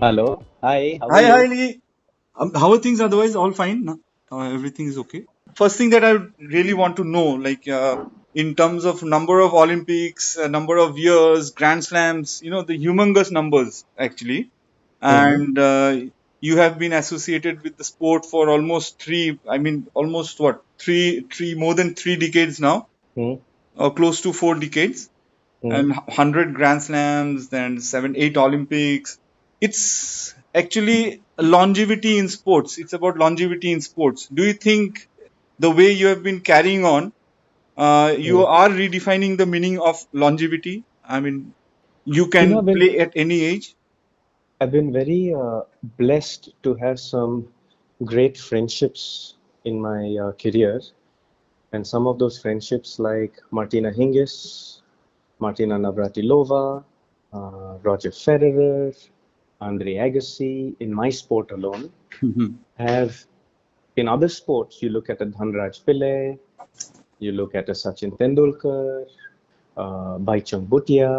Hello. Hi, how are Hi, you? Lee. How are things otherwise? All fine? No? Everything is okay. First thing that I really want to know, in terms of number of Olympics, number of years, Grand Slams, the humongous numbers actually. Mm-hmm. And you have been associated with the sport for almost almost what, more than 3 decades now, or close to 4 decades, Mm-hmm. and 100 Grand Slams, then 7, 8 Olympics. It's actually longevity in sports. It's about longevity in sports. Do you think the way you have been carrying on, you are redefining the meaning of longevity? I mean, you You know, can play at any age. I've been very blessed to have some great friendships in my career, and some of those friendships, like Martina Hingis, Martina Navratilova, Roger Federer, Andre Agassi, in my sport alone, Mhm. have in other sports. You look at a Dhanraj Pillai, you look at a Sachin Tendulkar, Baichung Bhutia.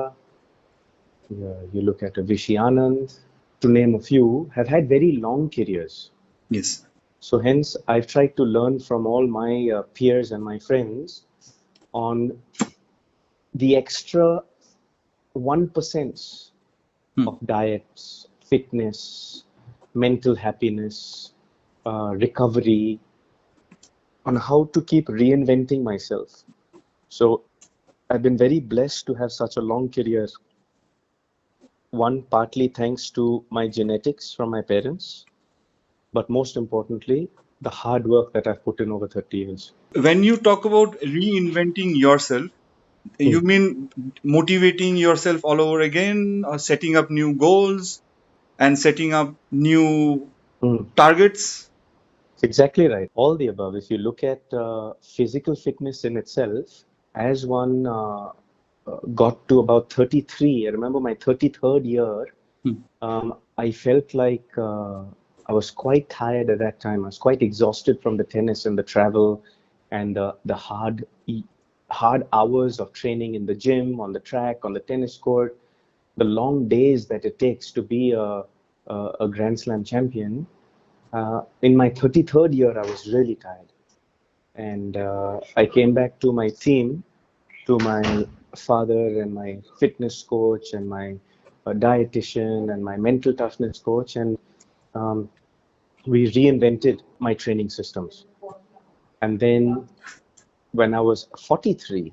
Yeah, you look at a Vishy Anand, to name a few, have had very long careers. Yes. So hence, I've tried to learn from all my peers and my friends on the extra 1% Hmm. of diets, fitness, mental happiness, recovery, on how to keep reinventing myself. So I've been very blessed to have such a long career. One, partly thanks to my genetics from my parents, but most importantly, the hard work that I've put in over 30 years. When you talk about reinventing yourself, Hmm. you mean motivating yourself all over again, or setting up new goals and setting up new Hmm. targets? Exactly right. All the above. If you look at physical fitness in itself, as one got to about 33, I remember my 33rd year, Hmm. I felt like I was quite tired at that time. I was quite exhausted from the tennis and the travel and the hard hours of training in the gym, on the track, on the tennis court, the long days that it takes to be a Grand Slam champion. In my 33rd year, I was really tired. And I came back to my team, to my father and my fitness coach and my dietitian and my mental toughness coach, and um, we reinvented my training systems. And then when I was 43,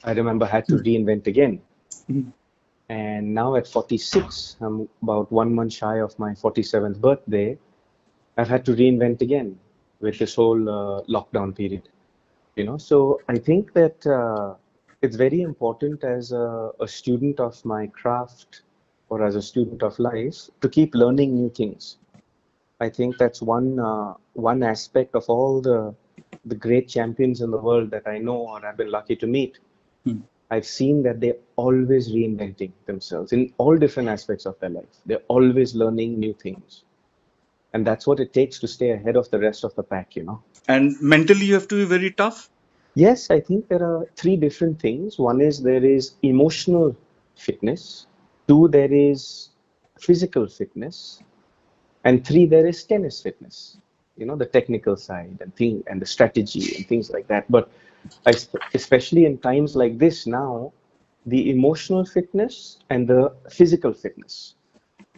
I remember I had to reinvent again. Hmm. And now at 46, I'm about 1 month shy of my 47th birthday. I've had to reinvent again with this whole lockdown period. So I think that it's very important as a student of my craft or as a student of life to keep learning new things. I think that's one aspect of all the great champions in the world that I know or I've been lucky to meet. Hmm. I've seen that they're always reinventing themselves in all different aspects of their life. They're always learning new things. And that's what it takes to stay ahead of the rest of the pack. And mentally, you have to be very tough. Yes, I think there are three different things. One is there is emotional fitness, two, there is physical fitness, and three, there is tennis fitness. The technical side and the strategy and things like that. But especially in times like this now, the emotional fitness and the physical fitness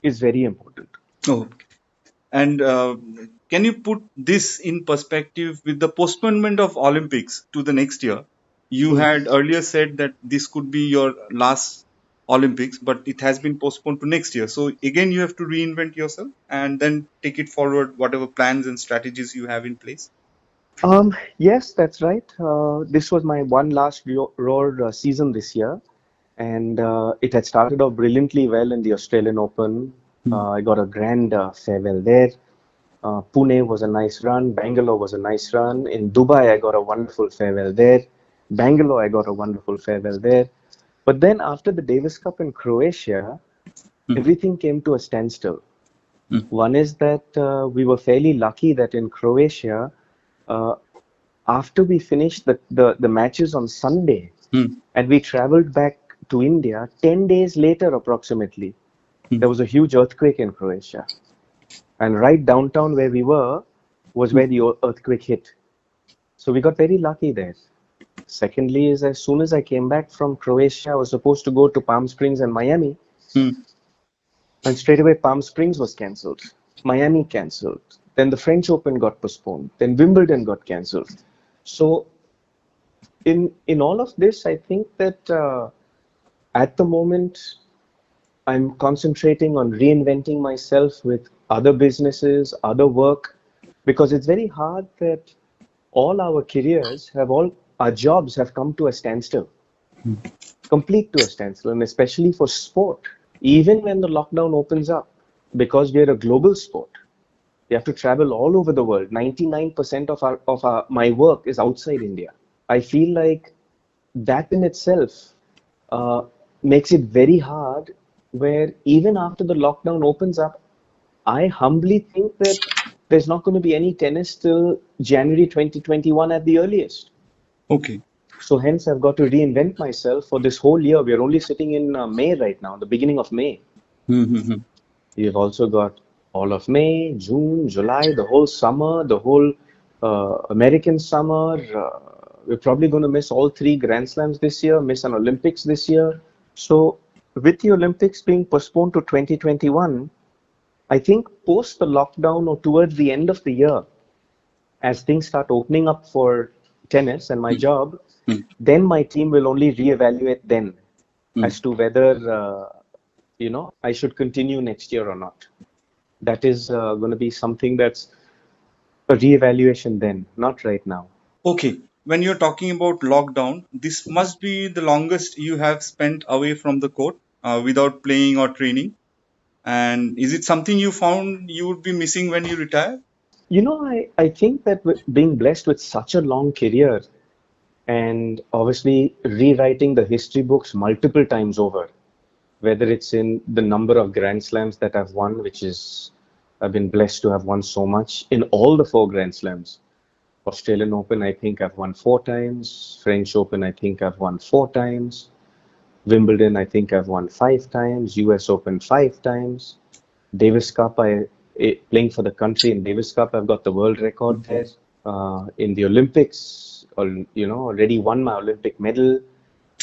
is very important. Oh. And can you put this in perspective with the postponement of Olympics to the next year? You Hmm. had earlier said that this could be your last Olympics, but it has been postponed to next year. So again, you have to reinvent yourself and then take it forward, whatever plans and strategies you have in place. Yes, that's right. This was my one last Roar season this year, and it had started off brilliantly well in the Australian Open. Hmm. I got a grand farewell there. Pune was a nice run. Bangalore was a nice run. In Dubai, I got a wonderful farewell there. Bangalore, I got a wonderful farewell there. But then after the Davis Cup in Croatia, Hmm. everything came to a standstill. Hmm. One is that we were fairly lucky that in Croatia, uh, after we finished the matches on Sunday Hmm. and we traveled back to India 10 days later, approximately, Hmm. there was a huge earthquake in Croatia. And right downtown where we were was Hmm. where the earthquake hit. So we got very lucky there. Secondly, is as soon as I came back from Croatia, I was supposed to go to Palm Springs and Miami, Hmm. and straight away Palm Springs was cancelled. Miami cancelled. Then the French Open got postponed. Then Wimbledon got cancelled. So in all of this, I think that at the moment I'm concentrating on reinventing myself with other businesses, other work, because it's very hard that all our jobs have come to a standstill, complete to a standstill, and especially for sport. Even when the lockdown opens up, because we're a global sport, we have to travel all over the world. 99% of my work is outside India. I feel like that in itself uh, makes it very hard. Where even after the lockdown opens up, I humbly think that there's not going to be any tennis till January 2021 at the earliest. Okay. So hence I've got to reinvent myself for this whole year. We're only sitting in May right now, the beginning of May. Hmm. Hmm. Hmm. You've also got all of May, June, July, the whole summer, the whole American summer. We're probably going to miss all three Grand Slams this year, miss an Olympics this year. So, with the Olympics being postponed to 2021, I think post the lockdown or towards the end of the year, as things start opening up for tennis and my job, Hmm. then my team will only reevaluate then Hmm. as to whether I should continue next year or not. That is going to be something that's a reevaluation then, not right now. Okay. When you're talking about lockdown, this must be the longest you have spent away from the court without playing or training. And is it something you found you would be missing when you retire? I think that with being blessed with such a long career and obviously rewriting the history books multiple times over, whether it's in the number of Grand Slams that I've won, which is I've been blessed to have won so much in all the four Grand Slams. Australian Open, I think I've won four times. French Open, I think I've won four times. Wimbledon, I think I've won five times. US Open five times. Davis Cup, playing for the country in Davis Cup, I've got the world record there. In the Olympics, already won my Olympic medal.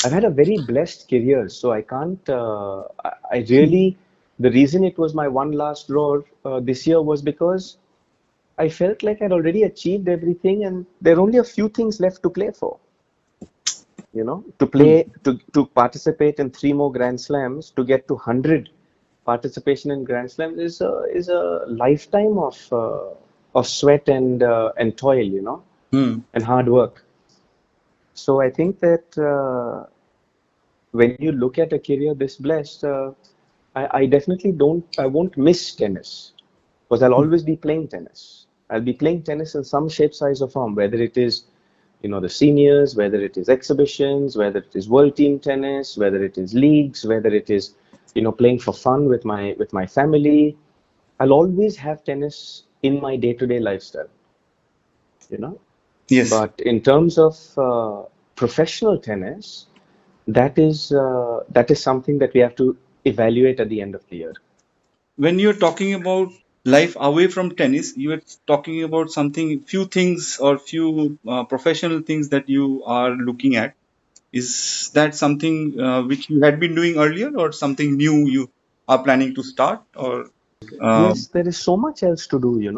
I've had a very blessed career, so I can't. I really, the reason it was my one last draw this year was because I felt like I'd already achieved everything, and there are only a few things left to play for. To Hmm. play to participate in three more Grand Slams, to get to 100 participation in Grand Slams is a lifetime of sweat and toil, Hmm. and hard work. So I think that when you look at a career this blessed, I definitely I won't miss tennis because I'll always be playing tennis. I'll be playing tennis in some shape, size, or form, whether it is, the seniors, whether it is exhibitions, whether it is world team tennis, whether it is leagues, whether it is, playing for fun with my family. I'll always have tennis in my day-to-day lifestyle, you know. Yes. But in terms of professional tennis, that is something that we have to evaluate at the end of the year. When you're talking about life away from tennis, you are talking about something, few things or few professional things that you are looking at. Is that something which you had been doing earlier, or something new you are planning to start? Or Yes, um, there is so much else to do, yeah.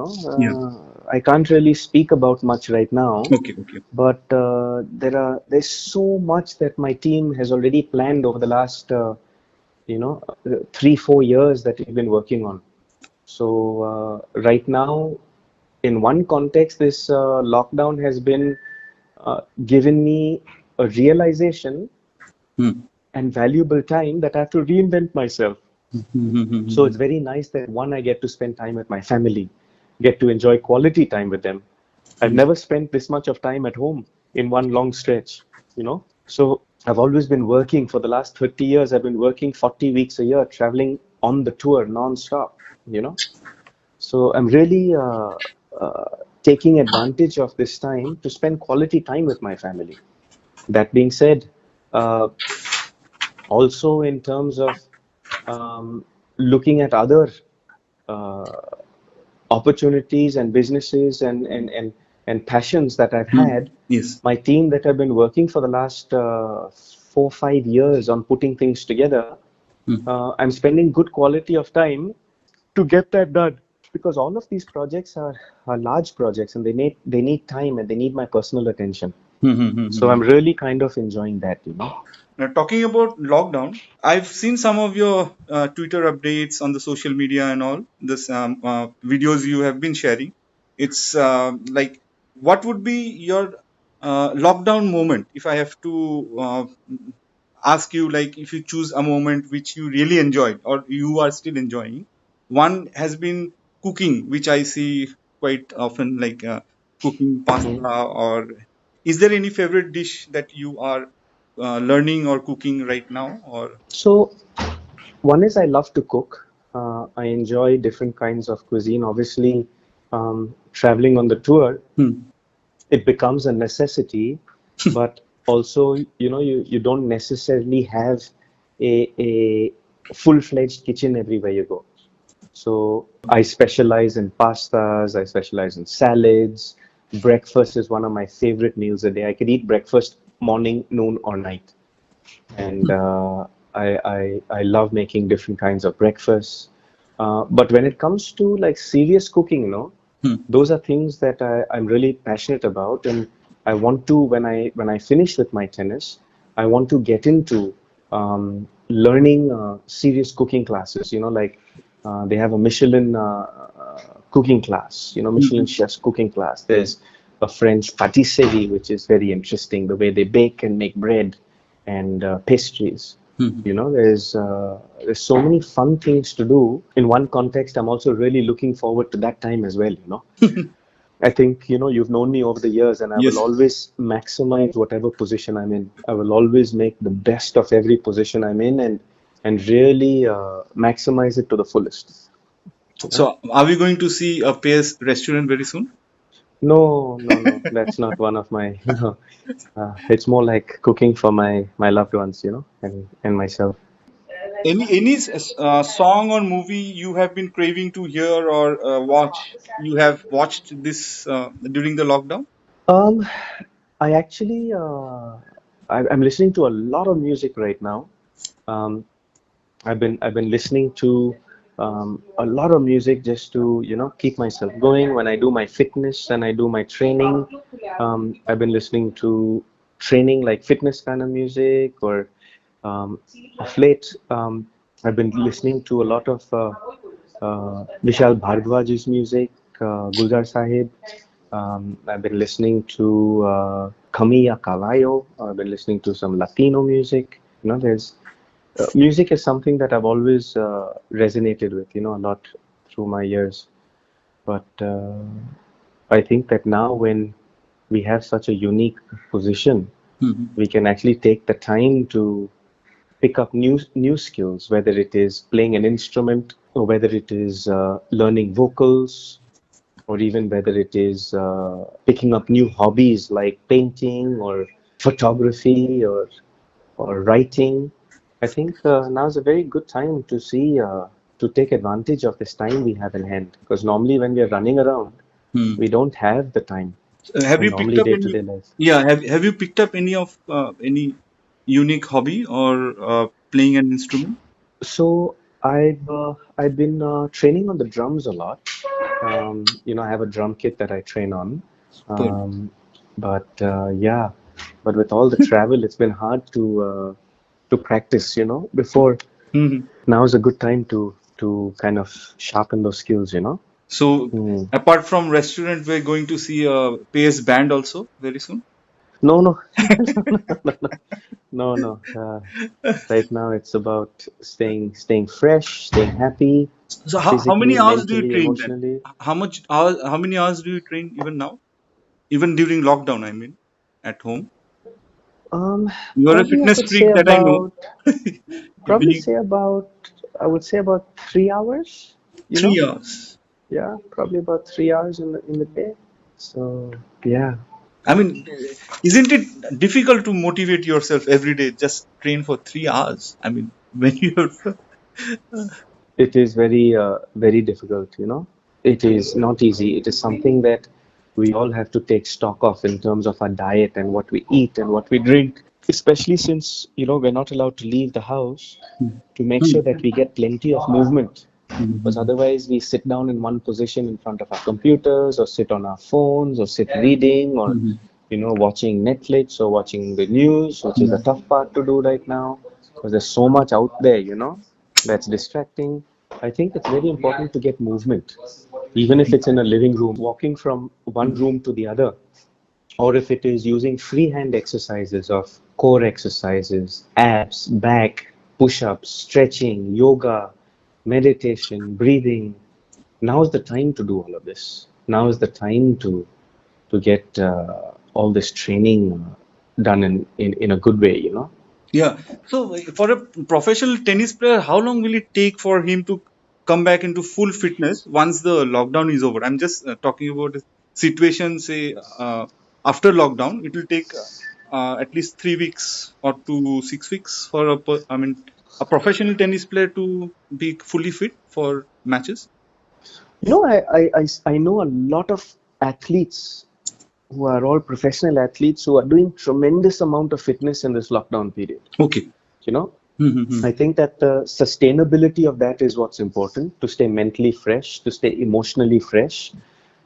I can't really speak about much right now, Okay. Okay. but there's so much that my team has already planned over the last 3-4 years that we've been working on. So right now, in one context, this lockdown has been given me a realization Hmm. and valuable time that I have to reinvent myself. So it's very nice that one, I get to spend time with my family, get to enjoy quality time with them. I've never spent this much of time at home in one long stretch. So I've always been working for the last 30 years. I've been working 40 weeks a year, traveling on the tour non-stop, you know. So I'm really taking advantage of this time to spend quality time with my family. That being said, uh, also in terms of um, looking at other uh, opportunities and businesses and passions that I've had, Yes. my team that I've been working for the last 4 5 years on putting things together, I'm spending good quality of time to get that done, because all of these projects are large projects and they need time and they need my personal attention. So I'm really kind of enjoying that, you know. Now, talking about lockdown, I've seen some of your Twitter updates on the social media and all this videos you have been sharing. It's like, what would be your lockdown moment? If I have to ask you, like, if you choose a moment which you really enjoyed or you are still enjoying, one has been cooking, which I see quite often, like cooking pasta, or is there any favorite dish that you are learning or cooking right now? Or So one is I love to cook. I enjoy different kinds of cuisine. Obviously, traveling on the tour, it becomes a necessity, but also, you don't necessarily have a full-fledged kitchen everywhere you go. So I specialize in pastas, I specialize in salads. Breakfast is one of my favorite meals a day. I could eat breakfast morning, noon, or night. And I love making different kinds of breakfasts. But when it comes to like serious cooking, those are things that I'm really passionate about, and I want to, when I finish with my tennis, I want to get into learning serious cooking classes. Like they have a Michelin cooking class, Michelin chef's cooking class. There's a French patisserie, which is very interesting, the way they bake and make bread and pastries. There's so many fun things to do. In one context, I'm also really looking forward to that time as well. I think, you've known me over the years, and I will yes, always maximize whatever position I'm in. I will always make the best of every position I'm in, and really maximize it to the fullest. so are we going to see a Pace restaurant very soon? No, no, no, that's not one of my, it's more like cooking for my loved ones, and myself. Any song or movie you have been craving to hear or watch? You have watched this during the lockdown? Um, I actually, I'm listening to a lot of music right now. Um, I've been listening to a lot of music just to keep myself going when I do my fitness and I do my training. I've been listening to training like fitness kind of music, or of late I've been listening to a lot of Vishal Bhardwaj's music, Gulzar Sahib. I've been listening to Camilla Cavallo. I've been listening to some Latino music. There's music is something that I've always resonated with, a lot through my years. But I think that now, when we have such a unique position, we can actually take the time to pick up new skills, whether it is playing an instrument, or whether it is learning vocals, or even whether it is picking up new hobbies like painting or photography or writing. I think now is a very good time to see to take advantage of this time we have in hand. Because normally when we are running around, we don't have the time. Have And you picked normally up day to any? day life. Yeah, have you picked up any of any unique hobby or playing an instrument? So I've been training on the drums a lot. I have a drum kit that I train on. Super. But yeah, but with all the travel, it's been hard to practice. Before Mhm. now is a good time to kind of sharpen those skills. So, Hmm. apart from restaurant, we're going to see a Pace band also very soon. No, no, no, no. Right now, it's about staying fresh, staying happy, So, how physically, many hours do you mentally, train then? emotionally. How many hours do you train even now? Even during lockdown, I mean, at home. Um, You are a probably I fitness could say freak that I know. about probably Being say about I would say about 3 hours. You know, 3 hours. yeah, probably about 3 hours in the day. So yeah. I mean, isn't it difficult to motivate yourself every day? Just train for 3 hours. I mean, when you're it is very difficult, you know. It is not easy. It is something that we all have to take stock of in terms of our diet and what we eat and what we drink, especially since, you know, we're not allowed to leave the house, to make sure that we get plenty of movement. Because otherwise, we sit down in one position in front of our computers, or sit on our phones, or sit reading, or you know, watching Netflix or watching the news, which is a tough part to do right now because there's so much out there, you know, that's distracting. I think it's very important to get movement, even if it's in a living room, walking from one room to the other, or if it is using freehand exercises of core exercises, abs, back, push ups, stretching, yoga, meditation, breathing. Now is the time to do all of this. Now is the time to get all this training done in a good way, you know. Yeah. So for a professional tennis player, how long will it take for him to come back into full fitness once the lockdown is over? I'm just talking about a situation, say, after lockdown, it will take at least 3 weeks or to 6 weeks for I mean, a professional tennis player to be fully fit for matches. You know, I know a lot of athletes who are all professional athletes who are doing tremendous amount of fitness in this lockdown period. Okay. You know, Mm-hmm. I think that the sustainability of that is what's important, to stay mentally fresh, to stay emotionally fresh.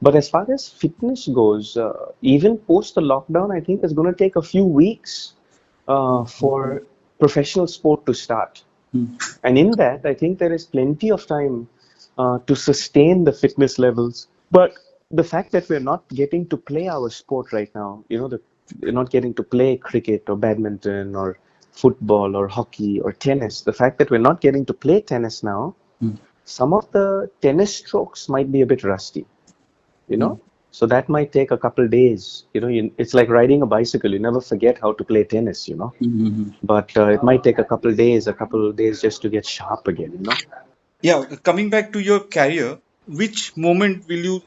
But as far as fitness goes, even post the lockdown, I think it's going to take a few weeks for professional sport to start. And in that, I think there is plenty of time to sustain the fitness levels. But the fact that we're not getting to play our sport right now, you know, we're not getting to play cricket or badminton or football or hockey or tennis, the fact that we're not getting to play tennis now, some of the tennis strokes might be a bit rusty, you know? So that might take a couple days. You know, it's like riding a bicycle. You never forget how to play tennis, you know? But it might take a couple of days just to get sharp again, you know? Yeah. Coming back to your career, which moment will you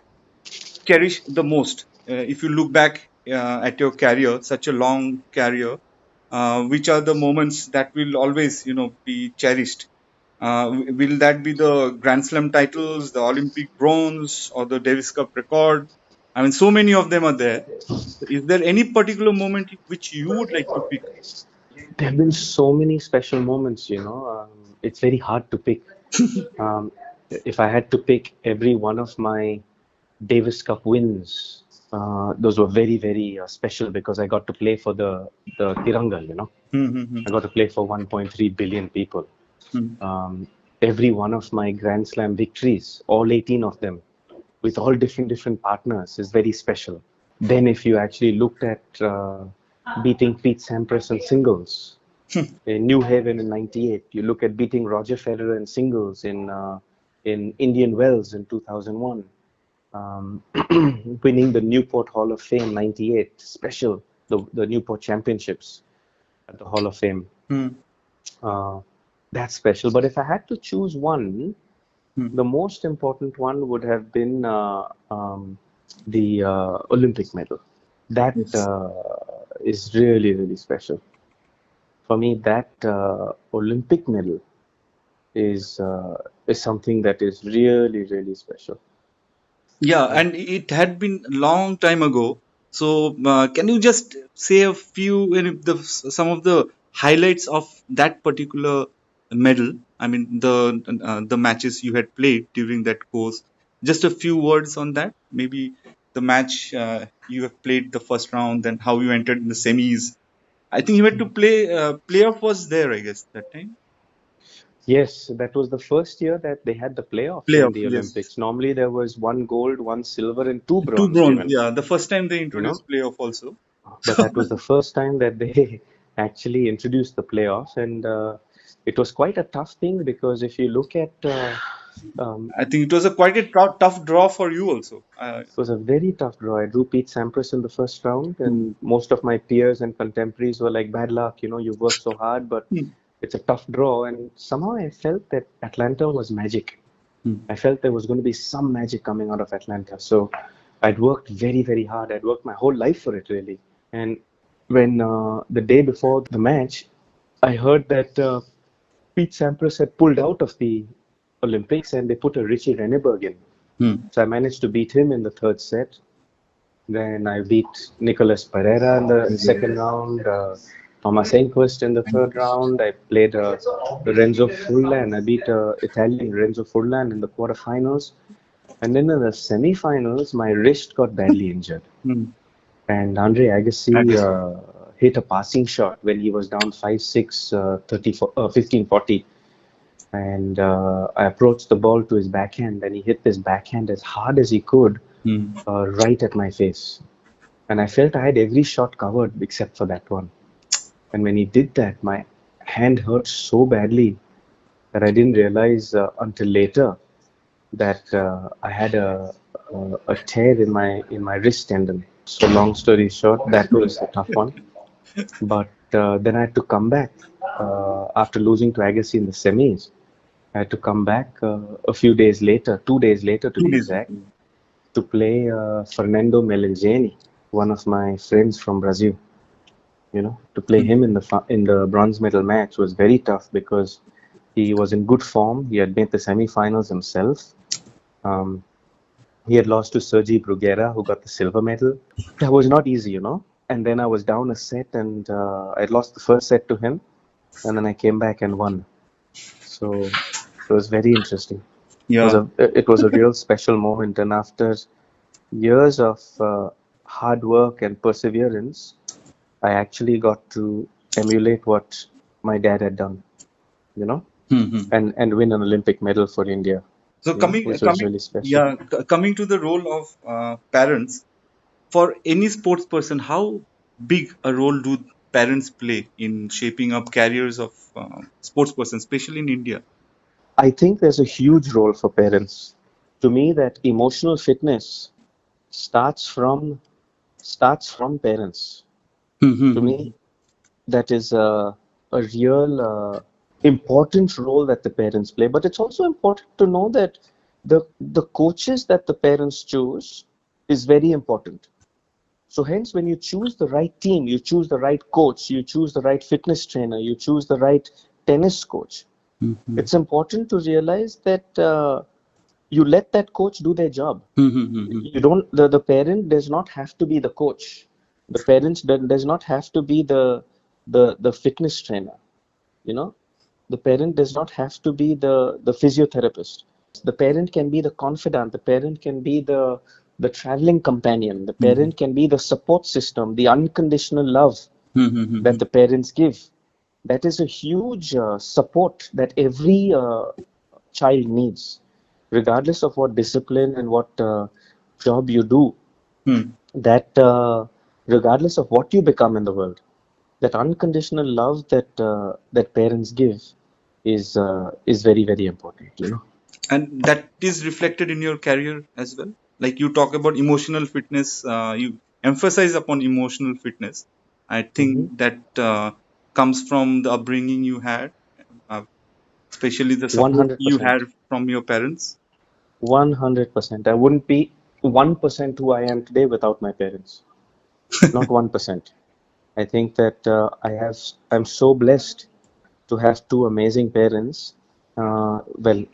cherish the most? If you look back at your career, such a long career, which are the moments that will always, be cherished? Will that be the Grand Slam titles, the Olympic bronze, or the Davis Cup record? I mean, so many of them are there. Is there any particular moment which you would like to pick? There have been so many special moments, you know. It's very hard to pick. Um, if I had to pick every one of my Davis Cup wins, those were very special because I got to play for the Tiranga, you know. Mm-hmm. I got to play for 1.3 billion people. Every one of my Grand Slam victories, all 18 of them, with all different partners, is very special. Then, if you actually looked at beating Pete Sampras in singles in New Haven in '98, you look at beating Roger Federer in singles in Indian Wells in 2001, winning the Newport Hall of Fame '98, special, the Newport Championships at the Hall of Fame. Uh, that's special. But if I had to choose one, the most important one would have been the Olympic medal. That is really special. For me, that Olympic medal is something that is really special. Yeah, and it had been a long time ago. So, can you just say a few, some of the highlights of that particular medal? I mean, the matches you had played during that course. Just a few words on that. Maybe the match you have played the first round, then how you entered in the semis. I think you had to play. Playoff was there, I guess, that time. Yes, that was the first year that they had the playoffs in Playoff, the yes. Olympics. Normally there was one gold, one silver, and two Two bronze bronze. given, Yeah, the first time they you know. introduced playoff also. But that was the first time that they actually introduced the playoffs, and it was quite a tough thing because if you look at I think it was a quite a tough draw for you also. it was a very tough draw. I drew Pete Sampras in the first round, Hmm. and most of my peers and contemporaries were like, "Bad luck, you know, you've worked so hard, but Hmm. it's a tough draw." And somehow I felt that Atlanta was magic. I felt there was going to be some magic coming out of Atlanta. So I'd worked very hard. I'd worked my whole life for it, really. And when the day before the match, I heard that Pete Sampras had pulled out of the Olympics, and they put a Richie Renneberg in. Hmm. So I managed to beat him in the third set. Then I beat Nicolas Pereira in the second round, Thomas Enquist in the third round. I played Renzo Furlan. I beat Italian Renzo Furlan in the quarterfinals. And then in the semifinals, my wrist got badly injured. Hmm. And Andre Agassi Agassi. hit a passing shot when he was down 5-6, 15-40. And I approached the ball to his backhand, and he hit this backhand as hard as he could, Hmm. right at my face. And I felt I had every shot covered except for that one. And when he did that, my hand hurt so badly that I didn't realize until later that I had a tear in my wrist tendon. So long story short, that was a tough one. But then I had to come back after losing to Agassi in the semis. I had to come back a few days later, 2 days later to 2 be days. exact, to play Fernando Melangeni, one of my friends from Brazil. You know, to play him in the bronze medal match was very tough because he was in good form. He had made the semi-finals himself. Um, he had lost to Sergi Bruguera, who got the silver medal. That was not easy, you know. And then I was down a set, and I lost the first set to him, and then I came back and won. So it was very interesting. Yeah. It was a real special moment, and after years of hard work and perseverance, I actually got to emulate what my dad had done, you know, Hmm. and win an Olympic medal for India, So you know, which was really special. coming to the role of parents, for any sports person, how big a role do parents play in shaping up careers of sports persons, especially in India? I think there's a huge role for parents. To me, that emotional fitness starts from parents. To Hmm. me, that is a real important role that the parents play. But it's also important to know that the coaches that the parents choose is very important. So hence, when you choose the right team, you choose the right coach, you choose the right fitness trainer, you choose the right tennis coach. Hmm. It's important to realize that you let that coach do their job. Hmm. You don't. The parent does not have to be the coach. The parents does not have to be the fitness trainer. You know, the parent does not have to be the physiotherapist. The parent can be the confidant. The parent can be the traveling companion. The Hmm. parent can be the support system, the unconditional love Hmm. that the parents give. That is a huge support that every child needs, regardless of what discipline and what job you do. Hmm. That regardless of what you become in the world, that unconditional love that parents give is very very important. You know. And that is reflected in your career as well. Like you talk about emotional fitness, you emphasize upon emotional fitness. I Mm-hmm. think that comes from the upbringing you had, uh, especially the support you 100%. had from your parents. 100%. I wouldn't be 1% who I am today without my parents. Not 1%. I think that I'm so blessed to have two amazing parents. Well,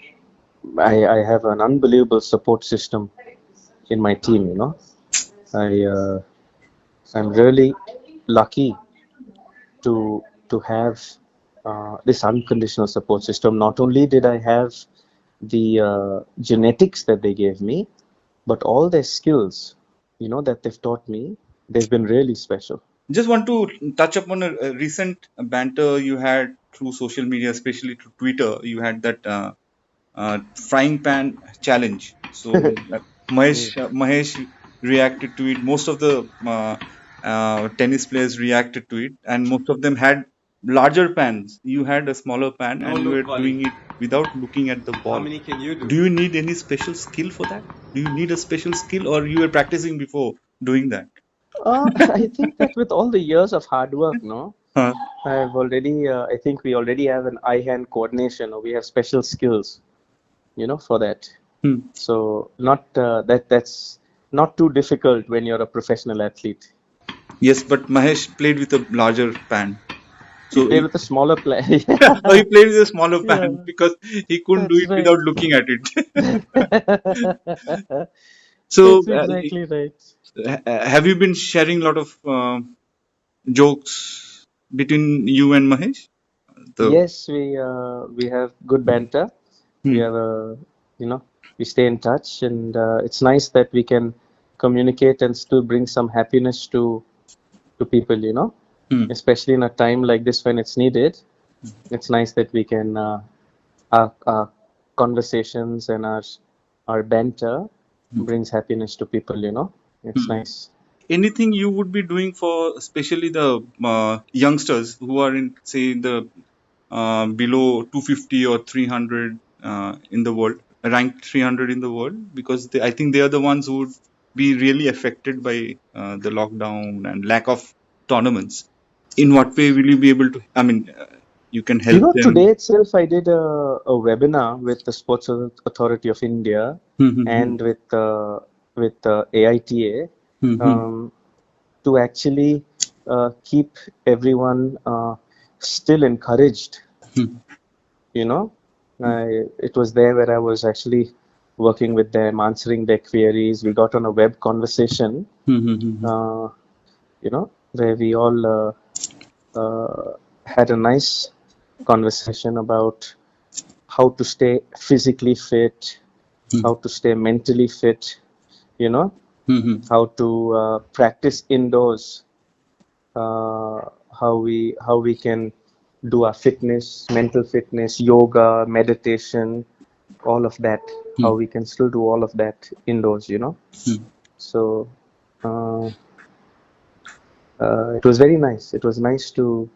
I have an unbelievable support system in my team, you know. I I'm really lucky to have this unconditional support system. Not only did I have the genetics that they gave me, but all their skills, you know, that they've taught me, they've been really special. Just want to touch upon a recent banter you had through social media, especially through Twitter. You had that frying pan challenge. So Mahesh reacted to it. Most of the tennis players reacted to it, and most of them had larger pans. You had a smaller pan, No and you look, were buddy. doing it without looking at the How ball. many can you do? Do you need any special skill for that? Do you need a special skill, or you were practicing before doing that? I think that with all the years of hard work, no, Huh? I think we already have an eye-hand coordination, or we have special skills, you know, for that. Hmm. So not that's not too difficult when you're a professional athlete. Yes, but Mahesh played with a larger pan. He So played with a smaller player. so he played with a smaller Yeah, pan because he couldn't do that's it without right. looking at it. So, That's exactly right. have you been sharing a lot of jokes between you and Mahesh? The Yes, we have good banter. We hmm, have a, you know, we stay in touch, and it's nice that we can communicate and still bring some happiness to people, hmm, especially in a time like this when it's needed. It's nice that we can our conversations and our banter hmm, brings happiness to people. It's hmm. nice. Anything you would be doing for especially the youngsters who are in, say, the below 250 or 300 in the world, ranked 300 in the world, because I think they are the ones who would be really affected by the lockdown and lack of tournaments. In what way will you be able to? I mean, you can help Today them. itself, I did a webinar with the Sports Authority of India Hmm, and with AITA, hmm, hmm, um, to actually keep everyone still encouraged. hmm, You know, it was there where I was actually working with them, answering their queries. We got on a web conversation, hmm, hmm, hmm, hmm, uh, where we all had a nice conversation about how to stay physically fit, hmm, how to stay mentally fit, you know, hmm, hmm, how to practice indoors, uh, how we can do our fitness, mental fitness, yoga, meditation, all of that. hmm, How we can still do all of that indoors. hmm. So uh, it was very nice. It was nice to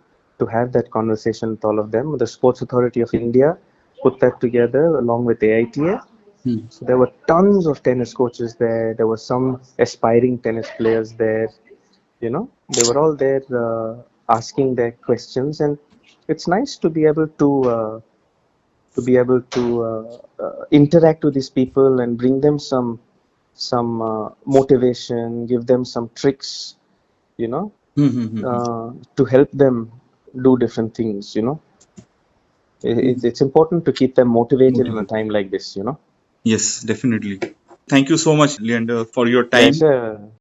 have that conversation with all of them. The Sports Authority of India put that together along with AITA. Hmm. So there were tons of tennis coaches there. There were some aspiring tennis players there. They were all there asking their questions, and it's nice to be able to interact with these people and bring them some motivation, give them some tricks, you know, Hmm, hmm, hmm, hmm. to help them do different things. It's important to keep them motivated in a Motivate. time like this. Yes, definitely. Thank you so much, Leander, for your time. Pleasure.